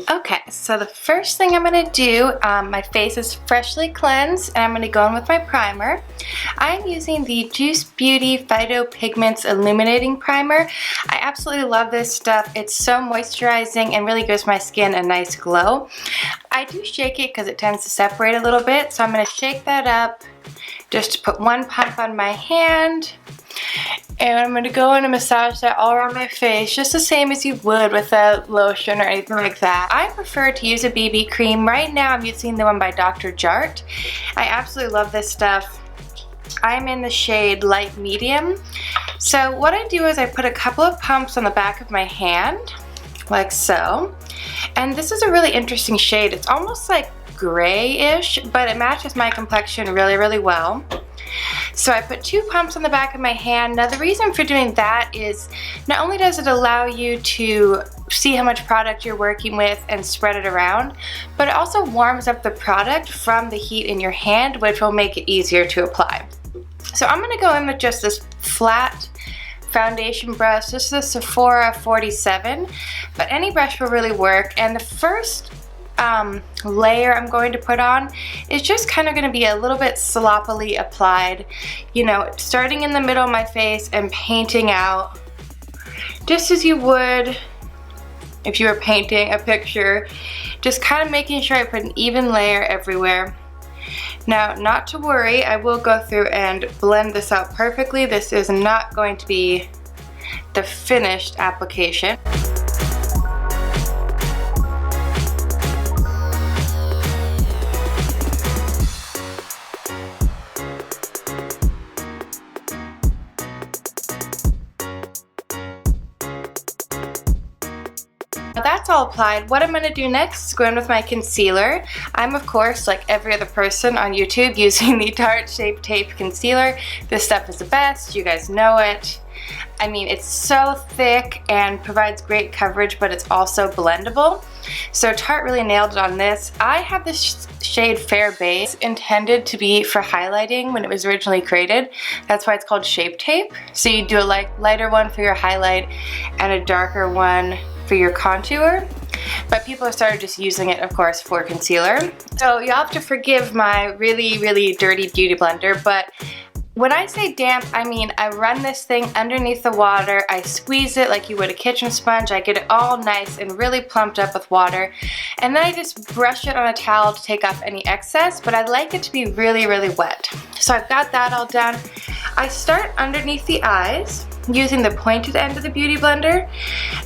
Okay, so the first thing I'm going to do, my face is freshly cleansed, and I'm going to go in with my primer. I'm using the Juice Beauty Phyto-Pigments Illuminating Primer. I absolutely love this stuff. It's so moisturizing and really gives my skin a nice glow. I do shake it because it tends to separate a little bit, so I'm going to shake that up just to put one pump on my hand. And I'm going to go in and massage that all around my face, just the same as you would with a lotion or anything like that. I prefer to use a BB cream. Right now I'm using the one by Dr. Jart. I absolutely love this stuff. I'm in the shade light medium. So what I do is I put a couple of pumps on the back of my hand, like so. And this is a really interesting shade. It's almost like grayish, but it matches my complexion really, really well. So I put 2 pumps on the back of my hand. Now the reason for doing that is not only does it allow you to see how much product you're working with and spread it around, but it also warms up the product from the heat in your hand, which will make it easier to apply. So I'm going to go in with just this flat foundation brush. This is a Sephora 47, but any brush will really work. And the first layer I'm going to put on is just kind of going to be a little bit sloppily applied, you know, starting in the middle of my face and painting out just as you would if you were painting a picture, just kind of making sure I put an even layer everywhere. Now, not to worry, I will go through and blend this out perfectly. This is not going to be the finished application. That's all applied. What I'm going to do next is go in with my concealer. I'm, of course, like every other person on YouTube, using the Tarte Shape Tape Concealer. This stuff is the best. You guys know it. I mean, it's so thick and provides great coverage, but it's also blendable. So Tarte really nailed it on this. I have this shade Fair Base, intended to be for highlighting when it was originally created. That's why it's called Shape Tape. So you do a lighter one for your highlight and a darker one for your contour, but people have started just using it, of course, for concealer. So you'll have to forgive my really, really dirty beauty blender, but when I say damp, I mean I run this thing underneath the water, I squeeze it like you would a kitchen sponge, I get it all nice and really plumped up with water, and then I just brush it on a towel to take off any excess, but I like it to be really, really wet. So I've got that all done. I start underneath the eyes using the pointed end of the beauty blender,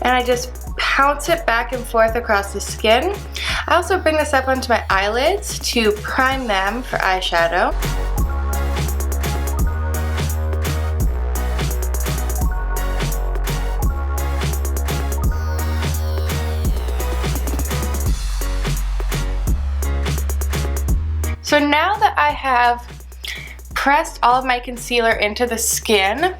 and I just pounce it back and forth across the skin. I also bring this up onto my eyelids to prime them for eyeshadow. So now that I have pressed all of my concealer into the skin,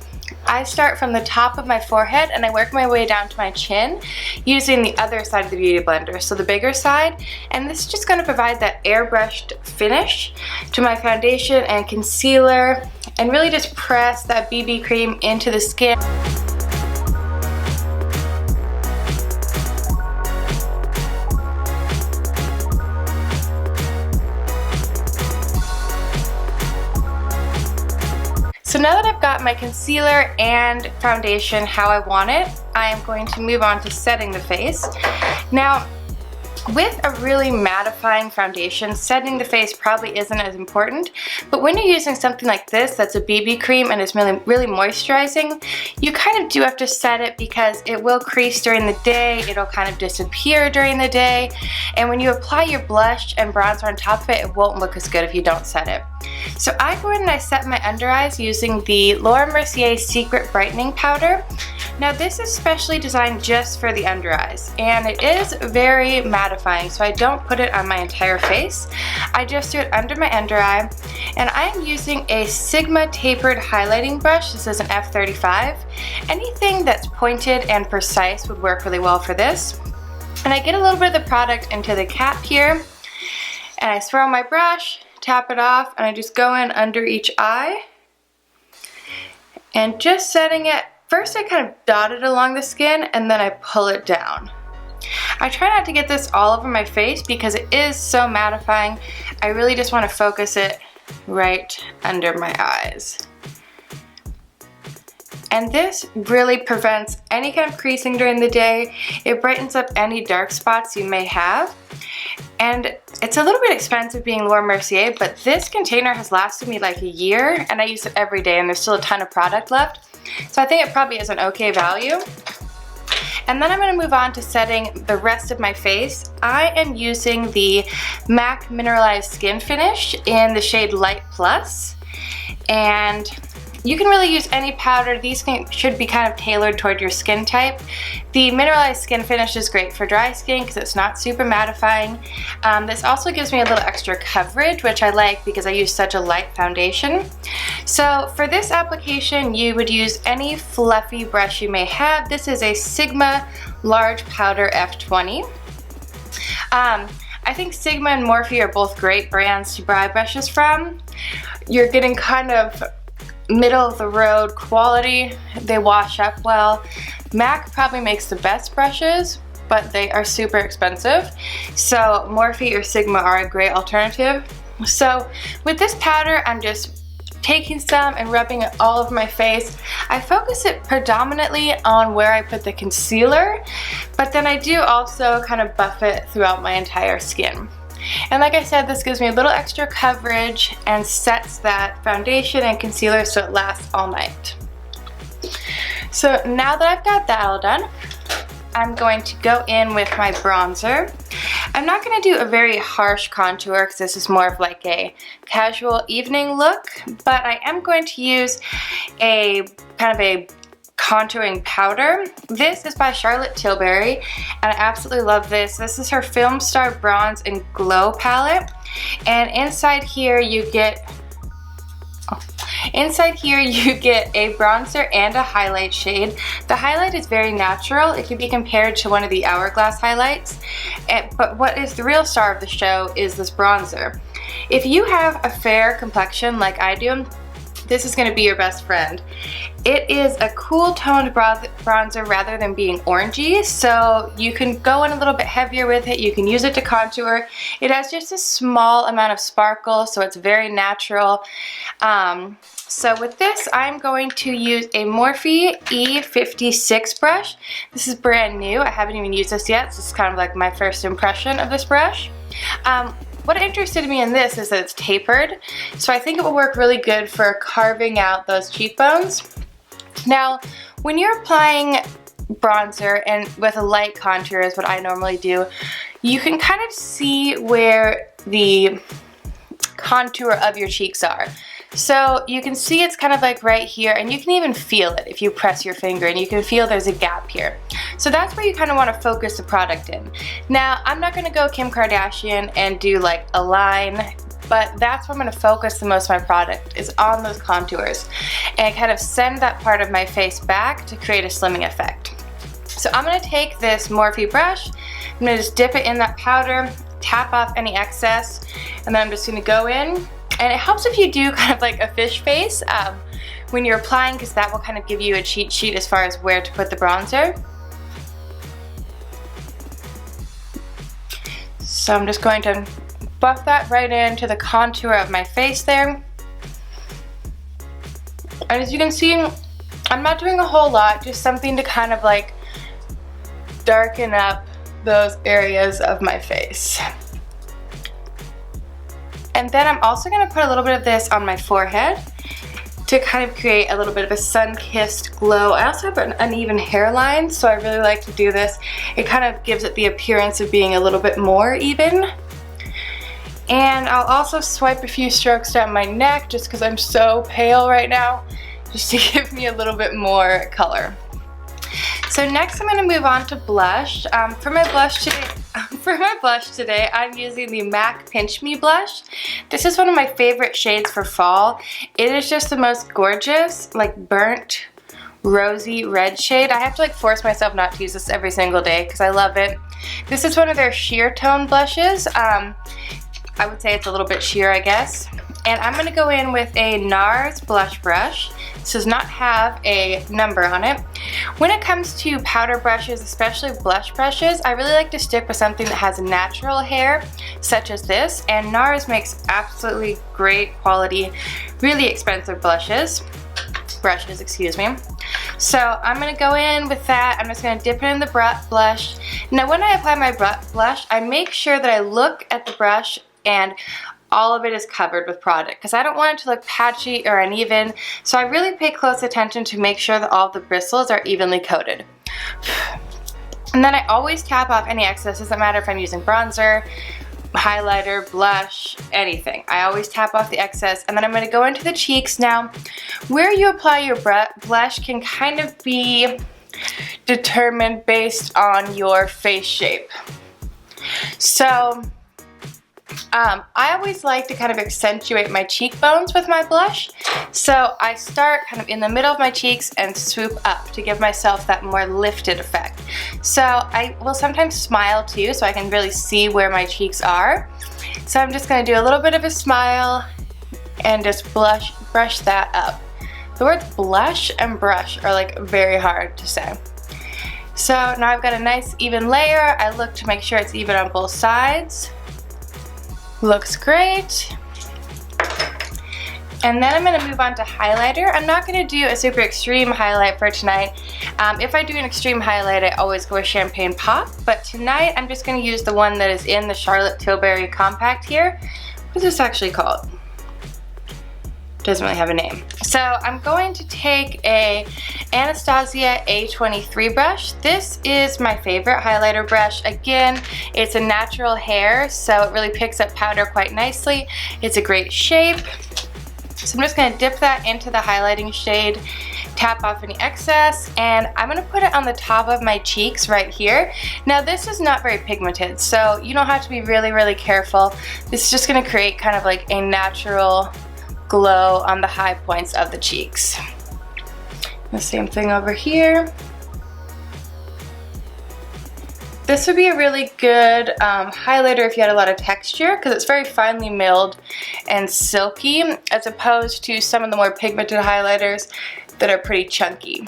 I start from the top of my forehead and I work my way down to my chin using the other side of the beauty blender, so the bigger side, and this is just going to provide that airbrushed finish to my foundation and concealer and really just press that BB cream into the skin. So now that I've got my concealer and foundation how I want it, I am going to move on to setting the face. Now, with a really mattifying foundation, setting the face probably isn't as important, but when you're using something like this that's a BB cream and is really, really moisturizing, you kind of do have to set it because it will crease during the day, it'll kind of disappear during the day, and when you apply your blush and bronzer on top of it, it won't look as good if you don't set it. So I go in and I set my under eyes using the Laura Mercier Secret Brightening Powder. Now this is specially designed just for the under eyes, and it is very mattifying, so I don't put it on my entire face. I just do it under my under eye, and I am using a Sigma tapered highlighting brush. This is an F35. Anything that's pointed and precise would work really well for this. And I get a little bit of the product into the cap here, and I swirl my brush, tap it off, and I just go in under each eye and just setting it. First I kind of dot it along the skin and then I pull it down. I try not to get this all over my face because it is so mattifying. I really just want to focus it right under my eyes. And this really prevents any kind of creasing during the day. It brightens up any dark spots you may have. And it's a little bit expensive being Laura Mercier, but this container has lasted me like a year and I use it every day and there's still a ton of product left. So I think it probably is an okay value. And then I'm going to move on to setting the rest of my face. I am using the MAC Mineralized Skin Finish in the shade Light Plus. And you can really use any powder. These should be kind of tailored toward your skin type. The Mineralized Skin Finish is great for dry skin because it's not super mattifying. This also gives me a little extra coverage, which I like because I use such a light foundation. So for this application, you would use any fluffy brush you may have. This is a Sigma Large Powder F20. I think Sigma and Morphe are both great brands to buy brushes from. You're getting kind of middle of the road quality. They wash up well. MAC probably makes the best brushes, but they are super expensive. So Morphe or Sigma are a great alternative. So with this powder, I'm just taking some and rubbing it all over my face. I focus it predominantly on where I put the concealer, but then I do also kind of buff it throughout my entire skin. And like I said, this gives me a little extra coverage and sets that foundation and concealer so it lasts all night. So now that I've got that all done, I'm going to go in with my bronzer. I'm not going to do a very harsh contour because this is more of like a casual evening look, but I am going to use a kind of a contouring powder. This is by Charolette Tilbury and I absolutely love this. This is her Film Star Bronze and Glow palette, and inside here you get a bronzer and a highlight shade. The highlight is very natural. It can be compared to one of the Hourglass highlights, but what is the real star of the show is this bronzer. If you have a fair complexion like I do, this is going to be your best friend. It is a cool toned bronzer rather than being orangey, so you can go in a little bit heavier with it. You can use it to contour. It has just a small amount of sparkle, so it's very natural. So with this, I'm going to use a Morphe E56 brush. This is brand new. I haven't even used this yet. This is kind of like my first impression of this brush. What interested me in this is that it's tapered, so I think it will work really good for carving out those cheekbones. Now, when you're applying bronzer and with a light contour is what I normally do, you can kind of see where the contour of your cheeks are. So you can see it's kind of like right here, and you can even feel it if you press your finger, and you can feel there's a gap here. So that's where you kind of want to focus the product in. Now, I'm not going to go Kim Kardashian and do like a line, but that's where I'm going to focus the most of my product, is on those contours, and kind of send that part of my face back to create a slimming effect. So I'm going to take this Morphe brush, I'm going to just dip it in that powder, tap off any excess, and then I'm just going to go in. And it helps if you do kind of like a fish face when you're applying, because that will kind of give you a cheat sheet as far as where to put the bronzer. So I'm just going to buff that right into the contour of my face there. And as you can see, I'm not doing a whole lot, just something to kind of like darken up those areas of my face. And then I'm also going to put a little bit of this on my forehead to kind of create a little bit of a sun-kissed glow. I also have an uneven hairline, so I really like to do this. It kind of gives it the appearance of being a little bit more even. And I'll also swipe a few strokes down my neck just because I'm so pale right now, just to give me a little bit more color. So next I'm going to move on to blush. For my blush today, I'm using the MAC Pinch Me blush. This is one of my favorite shades for fall. It is just the most gorgeous, like burnt, rosy red shade. I have to like force myself not to use this every single day because I love it. This is one of their sheer tone blushes. I would say it's a little bit sheer, I guess. And I'm going to go in with a NARS blush brush. This does not have a number on it. When it comes to powder brushes, especially blush brushes, I really like to stick with something that has natural hair, such as this, and NARS makes absolutely great quality, really expensive brushes, excuse me. So I'm going to go in with that. I'm just going to dip it in the blush. Now when I apply my blush, I make sure that I look at the brush and all of it is covered with product because I don't want it to look patchy or uneven. So I really pay close attention to make sure that all of the bristles are evenly coated. And then I always tap off any excess. Doesn't matter if I'm using bronzer, highlighter, blush, anything. I always tap off the excess, and then I'm going to go into the cheeks. Now, where you apply your blush can kind of be determined based on your face shape. So, I always like to kind of accentuate my cheekbones with my blush. So I start kind of in the middle of my cheeks and swoop up to give myself that more lifted effect. So I will sometimes smile too, so I can really see where my cheeks are. So I'm just going to do a little bit of a smile and just brush that up. The words blush and brush are like very hard to say. So now I've got a nice even layer. I look to make sure it's even on both sides. Looks great. And then I'm going to move on to highlighter. I'm not going to do a super extreme highlight for tonight. If I do an extreme highlight, I always go with Champagne Pop. But tonight, I'm just going to use the one that is in the Charlotte Tilbury Compact here. What is this actually called? Doesn't really have a name. So I'm going to take a Anastasia A23 brush. This is my favorite highlighter brush. Again, it's a natural hair, so it really picks up powder quite nicely. It's a great shape. So I'm just going to dip that into the highlighting shade, tap off any excess, and I'm going to put it on the top of my cheeks right here. Now this is not very pigmented, so you don't have to be really, really careful. This is just going to create kind of like a natural glow on the high points of the cheeks. The same thing over here. This would be a really good highlighter if you had a lot of texture because it's very finely milled and silky as opposed to some of the more pigmented highlighters that are pretty chunky.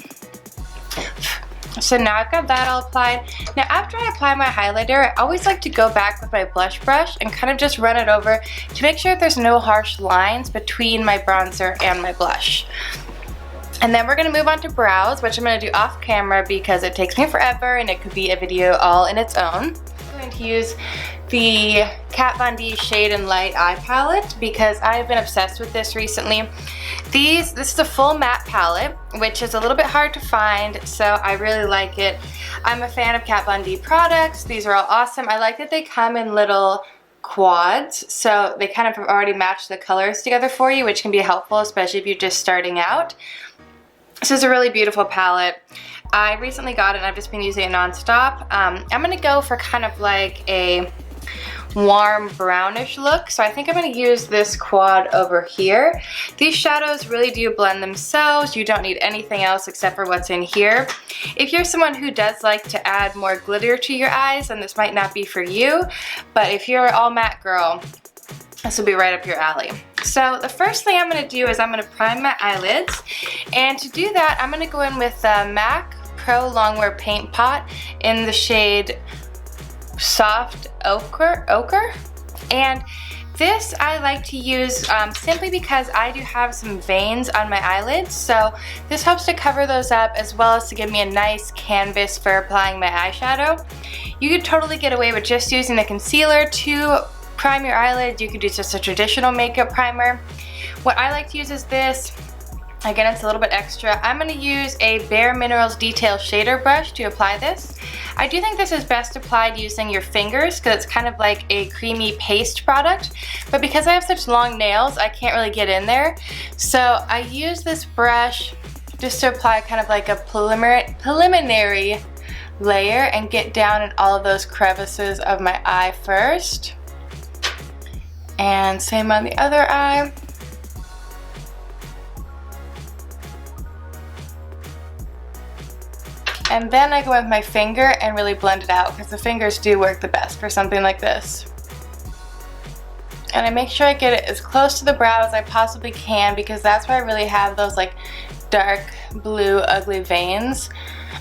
So now I've got that all applied. Now after I apply my highlighter, I always like to go back with my blush brush and kind of just run it over to make sure there's no harsh lines between my bronzer and my blush. And then we're going to move on to brows, which I'm going to do off camera because it takes me forever and it could be a video all in its own. I'm going to use the Kat Von D Shade and Light Eye Palette because I've been obsessed with this recently. This is a full matte palette, which is a little bit hard to find, so I really like it. I'm a fan of Kat Von D products. These are all awesome. I like that they come in little quads, so they kind of have already matched the colors together for you, which can be helpful, especially if you're just starting out. This is a really beautiful palette. I recently got it and I've just been using it non-stop. I'm going to go for kind of like a warm brownish look, so I think I'm going to use this quad over here. These shadows really do blend themselves. You don't need anything else except for what's in here. If you're someone who does like to add more glitter to your eyes, then this might not be for you, but if you're an all matte girl, this will be right up your alley. So the first thing I'm going to do is I'm going to prime my eyelids, and to do that I'm going to go in with the MAC Pro Longwear Paint Pot in the shade Soft Ochre. And this I like to use simply because I do have some veins on my eyelids, so this helps to cover those up as well as to give me a nice canvas for applying my eyeshadow. You could totally get away with just using the concealer to prime your eyelids. You could use just a traditional makeup primer. What I like to use is this. Again, it's a little bit extra. I'm going to use a Bare Minerals Detail Shader brush to apply this. I do think this is best applied using your fingers because it's kind of like a creamy paste product, but because I have such long nails, I can't really get in there. So I use this brush just to apply kind of like a preliminary layer and get down in all of those crevices of my eye first. And same on the other eye. And then I go with my finger and really blend it out because the fingers do work the best for something like this. And I make sure I get it as close to the brow as I possibly can because that's where I really have those like dark blue ugly veins.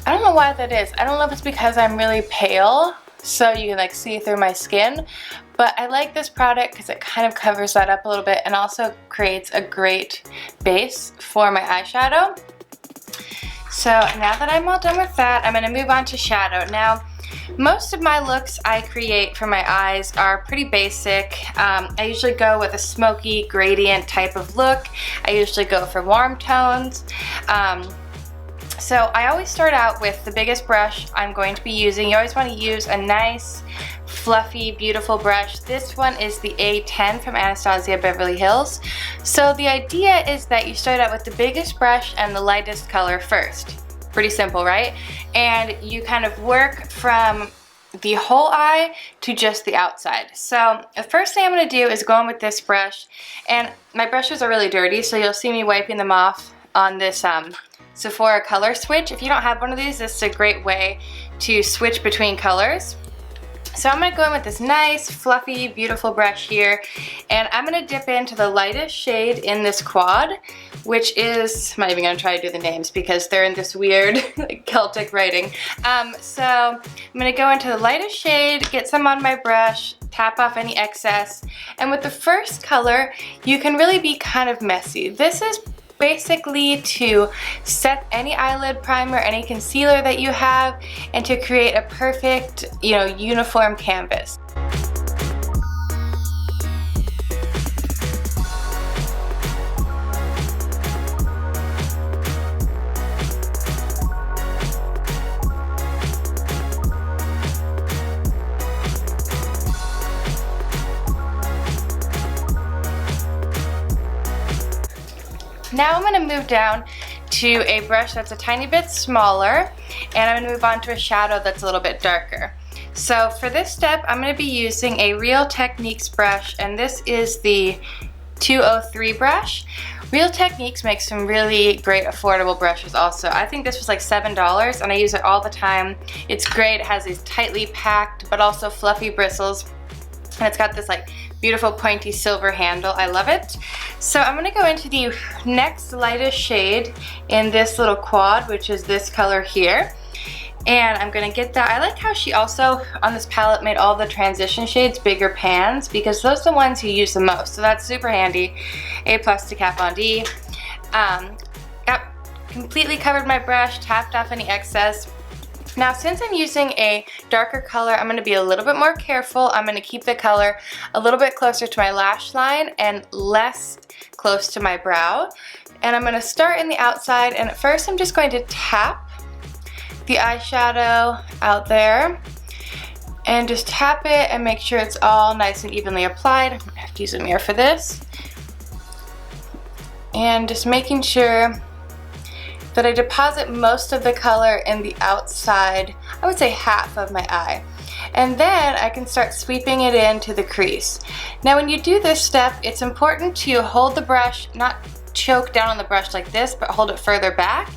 I don't know why that is. I don't know if it's because I'm really pale, so you can like see through my skin, but I like this product because it kind of covers that up a little bit and also creates a great base for my eyeshadow. So now that I'm all done with that, I'm going to move on to shadow. Now, most of my looks I create for my eyes are pretty basic. I usually go with a smoky gradient type of look. I usually go for warm tones. So I always start out with the biggest brush I'm going to be using. You always want to use a nice, fluffy, beautiful brush. This one is the A10 from Anastasia Beverly Hills. So the idea is that you start out with the biggest brush and the lightest color first. Pretty simple, right? And you kind of work from the whole eye to just the outside. So the first thing I'm going to do is go in with this brush, and my brushes are really dirty, so you'll see me wiping them off on this Sephora color switch. If you don't have one of these, this is a great way to switch between colors. So I'm going to go in with this nice, fluffy, beautiful brush here, and I'm going to dip into the lightest shade in this quad, which is, I'm not even going to try to do the names because they're in this weird Celtic writing. So I'm going to go into the lightest shade, get some on my brush, tap off any excess, and with the first color, you can really be kind of messy. This is basically to set any eyelid primer, any concealer that you have, and to create a perfect, uniform canvas. Now I'm going to move down to a brush that's a tiny bit smaller, and I'm going to move on to a shadow that's a little bit darker. So for this step, I'm going to be using a Real Techniques brush, and this is the 203 brush. Real Techniques makes some really great affordable brushes also. I think this was like $7, and I use it all the time. It's great. It has these tightly packed but also fluffy bristles, and it's got this like beautiful pointy silver handle. I love it. So I'm going to go into the next lightest shade in this little quad, which is this color here. And I'm going to get that. I like how she also, on this palette, made all the transition shades bigger pans, because those are the ones you use the most. So that's super handy. A+ to Kat Von D. Yep, completely covered my brush, tapped off any excess. Now, since I'm using a darker color, I'm going to be a little bit more careful. I'm going to keep the color a little bit closer to my lash line and less close to my brow. And I'm going to start in the outside, and at first I'm just going to tap the eyeshadow out there and just tap it and make sure it's all nice and evenly applied. I'm going to have to use a mirror for this. And just making sure that I deposit most of the color in the outside, I would say half of my eye. And then I can start sweeping it into the crease. Now when you do this step, it's important to hold the brush, not choke down on the brush like this, but hold it further back.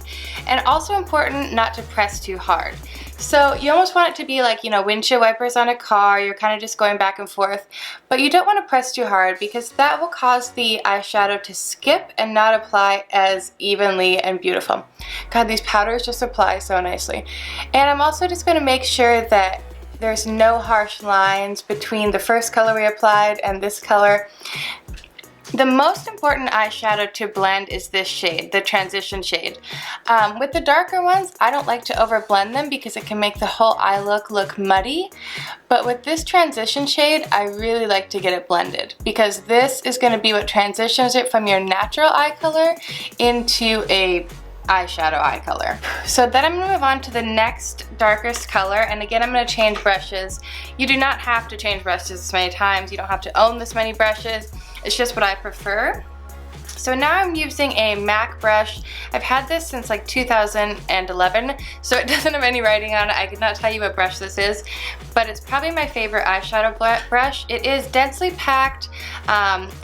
And also important not to press too hard. So you almost want it to be like, windshield wipers on a car. You're kind of just going back and forth, but you don't want to press too hard because that will cause the eyeshadow to skip and not apply as evenly and beautiful. God, these powders just apply so nicely. And I'm also just going to make sure that there's no harsh lines between the first color we applied and this color. The most important eyeshadow to blend is this shade, the transition shade. With the darker ones, I don't like to overblend them because it can make the whole eye look muddy. But with this transition shade, I really like to get it blended because this is going to be what transitions it from your natural eye color into a eyeshadow eye color. So then I'm going to move on to the next darkest color, and again I'm going to change brushes. You do not have to change brushes this many times. You don't have to own this many brushes. It's just what I prefer. So now I'm using a MAC brush. I've had this since like 2011, so it doesn't have any writing on it. I could not tell you what brush this is, but it's probably my favorite eyeshadow brush. It is densely packed,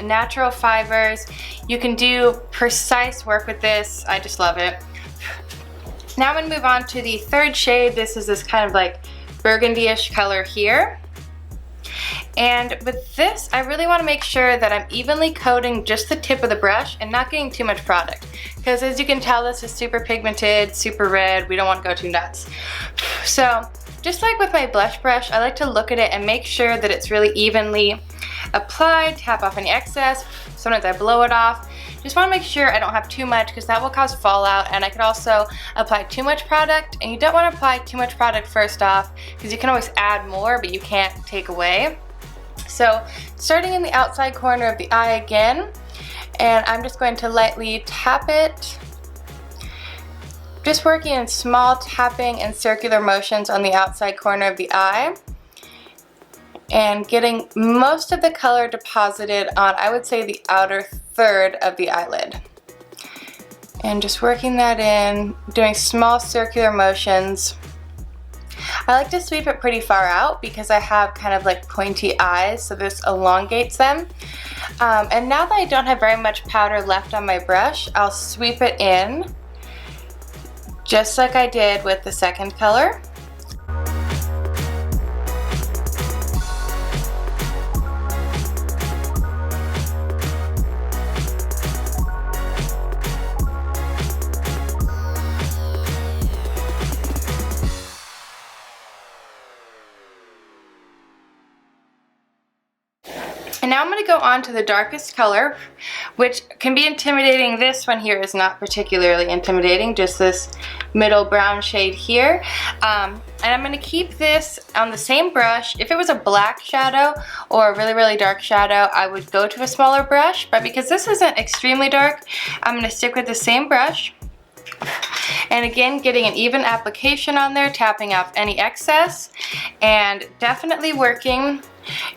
natural fibers. You can do precise work with this. I just love it. Now I'm going to move on to the third shade. This is this kind of like burgundy-ish color here. And with this, I really want to make sure that I'm evenly coating just the tip of the brush and not getting too much product. because as you can tell, this is super pigmented, super red. We don't want to go too nuts. So just like with my blush brush, I like to look at it and make sure that it's really evenly applied, tap off any excess. Sometimes I blow it off. Just want to make sure I don't have too much because that will cause fallout, and I could also apply too much product, and you don't want to apply too much product first off because you can always add more but you can't take away. So starting in the outside corner of the eye again, and I'm just going to lightly tap it. Just working in small tapping and circular motions on the outside corner of the eye, and getting most of the color deposited on, I would say, the outer third of the eyelid. And just working that in, doing small circular motions. I like to sweep it pretty far out because I have kind of like pointy eyes, so this elongates them. And now that I don't have very much powder left on my brush, I'll sweep it in just like I did with the second color. And now I'm going to go on to the darkest color, which can be intimidating. This one here is not particularly intimidating, just this middle brown shade here. And I'm going to keep this on the same brush. If it was a black shadow or a really, really dark shadow, I would go to a smaller brush. But because this isn't extremely dark, I'm going to stick with the same brush. And again, getting an even application on there, tapping off any excess, and definitely working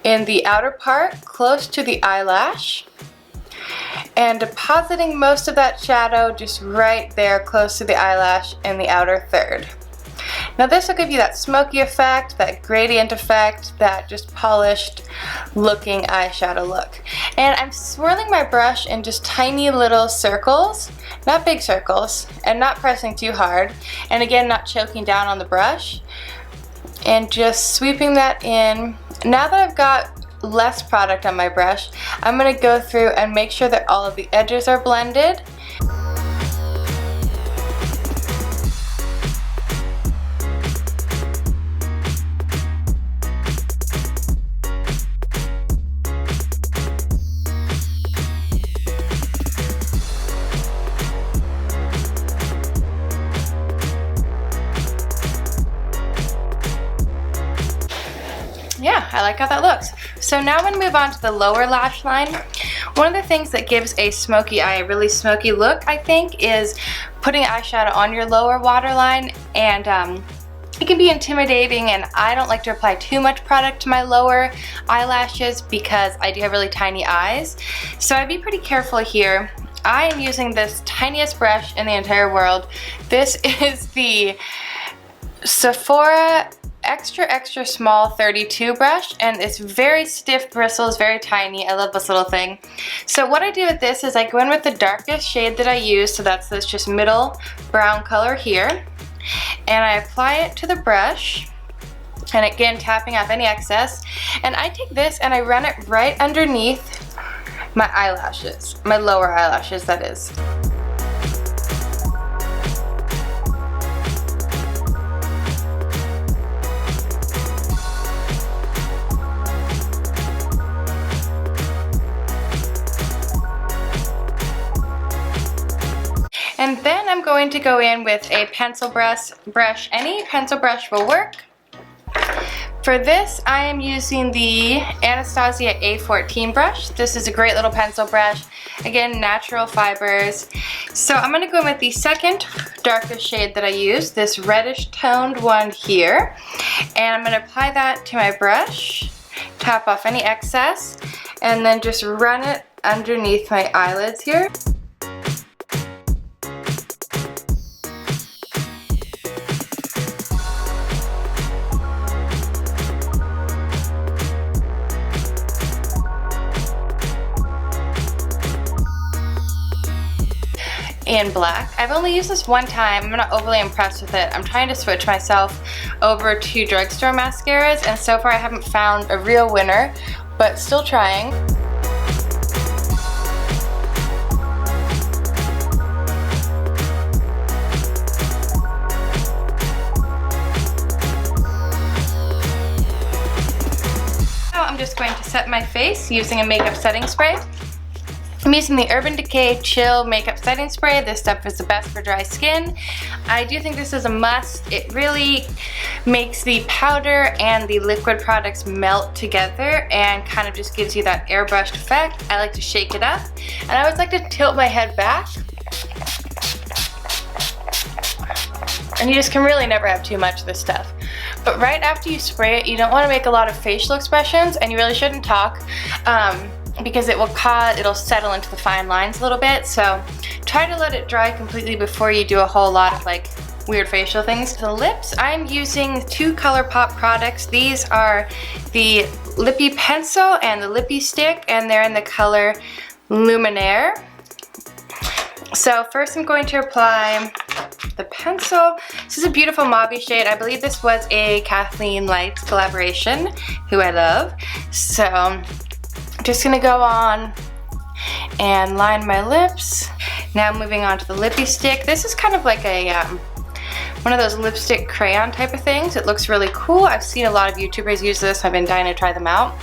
in the outer part close to the eyelash, and depositing most of that shadow just right there close to the eyelash in the outer third. Now this will give you that smoky effect, that gradient effect, that just polished looking eyeshadow look. And I'm swirling my brush in just tiny little circles, not big circles, and not pressing too hard, and again not choking down on the brush, and just sweeping that in. Now that I've got less product on my brush, I'm going to go through and make sure that all of the edges are blended. Yeah, I like how that looks. So now I'm going to move on to the lower lash line. One of the things that gives a smoky eye, a really smoky look, I think, is putting eyeshadow on your lower waterline, and it can be intimidating, and I don't like to apply too much product to my lower eyelashes because I do have really tiny eyes. So I'd be pretty careful here. I am using this tiniest brush in the entire world. This is the Sephora extra small 32 brush, and it's very stiff bristles, very tiny. I love this little thing. So what I do with this is I go in with the darkest shade that I use, so that's this just middle brown color here, and I apply it to the brush, and again tapping off any excess, and I take this and I run it right underneath my eyelashes, my lower eyelashes that is. And then I'm going to go in with a pencil brush. Any pencil brush will work. For this, I am using the Anastasia A14 brush. This is a great little pencil brush. Again, natural fibers. So I'm going to go in with the second darkest shade that I use, this reddish toned one here. And I'm going to apply that to my brush, tap off any excess, and then just run it underneath my eyelids here. In black. I've only used this one time. I'm not overly impressed with it. I'm trying to switch myself over to drugstore mascaras, and so far I haven't found a real winner, but still trying. I'm just going to set my face using a makeup setting spray. I'm using the Urban Decay Chill Makeup Setting Spray. This stuff is the best for dry skin. I do think this is a must. It really makes the powder and the liquid products melt together and kind of just gives you that airbrushed effect. I like to shake it up, and I always like to tilt my head back. And you just can really never have too much of this stuff. But right after you spray it, you don't want to make a lot of facial expressions, and you really shouldn't talk. Because it'll settle into the fine lines a little bit, so try to let it dry completely before you do a whole lot of like weird facial things. The lips, I'm using two ColourPop products. These are the Lippie pencil and the Lippie stick, and they're in the color Luminaire. So first I'm going to apply the pencil. This is a beautiful mauvey shade. I believe this was a Kathleen Lights collaboration, who I love. So just gonna go on and line my lips. Now moving on to the Lippie stick. This is kind of like a one of those lipstick crayon type of things. It looks really cool. I've seen a lot of YouTubers use this. I've been dying to try them out.